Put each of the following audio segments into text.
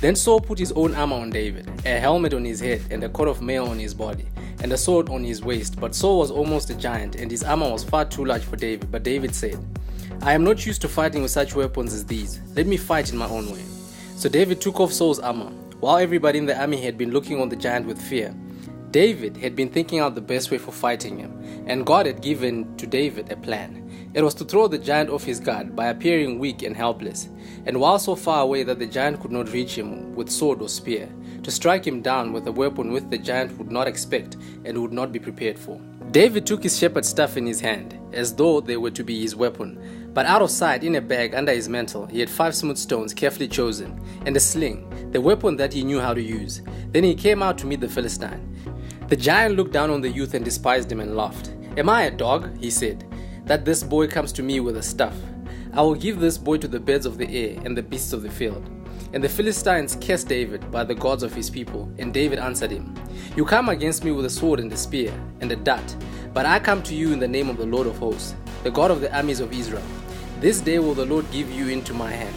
Then Saul put his own armor on David, a helmet on his head and a coat of mail on his body, and a sword on his waist. But Saul was almost a giant, and his armor was far too large for David. But David said, "I am not used to fighting with such weapons as these. Let me fight in my own way." So David took off Saul's armor. While everybody in the army had been looking on the giant with fear, David had been thinking out the best way for fighting him, and God had given to David a plan. It was to throw the giant off his guard by appearing weak and helpless, and while so far away that the giant could not reach him with sword or spear, to strike him down with a weapon which the giant would not expect and would not be prepared for. David took his shepherd's staff in his hand, as though they were to be his weapon, but out of sight in a bag under his mantle he had 5 smooth stones carefully chosen, and a sling, the weapon that he knew how to use. Then he came out to meet the Philistine. The giant looked down on the youth and despised him and laughed. "Am I a dog," he said, "that this boy comes to me with a staff? I will give this boy to the birds of the air and the beasts of the field." And the Philistines cursed David by the gods of his people, and David answered him, "You come against me with a sword and a spear and a dart, but I come to you in the name of the Lord of hosts, the God of the armies of Israel. This day will the Lord give you into my hand.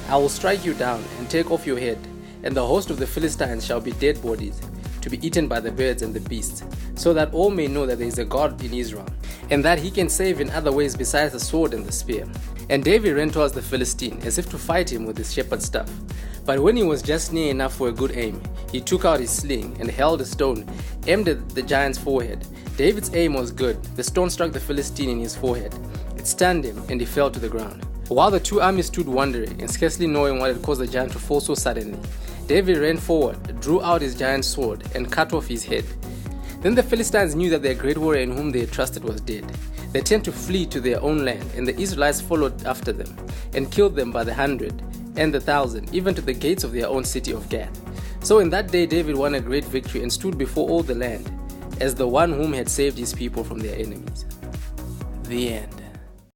I will strike you down and take off your head, and the host of the Philistines shall be dead bodies, to be eaten by the birds and the beasts, so that all may know that there is a God in Israel, and that he can save in other ways besides the sword and the spear." And David ran towards the Philistine, as if to fight him with his shepherd's staff. But when he was just near enough for a good aim, he took out his sling and held a stone aimed at the giant's forehead. David's aim was good. The stone struck the Philistine in his forehead. It stunned him, and he fell to the ground. While the two armies stood wondering and scarcely knowing what had caused the giant to fall so suddenly, David ran forward, drew out his giant sword, and cut off his head. Then the Philistines knew that their great warrior in whom they had trusted was dead. They turned to flee to their own land, and the Israelites followed after them, and killed them by the 100 and the 1,000, even to the gates of their own city of Gath. So in that day David won a great victory and stood before all the land, as the one whom had saved his people from their enemies. The end.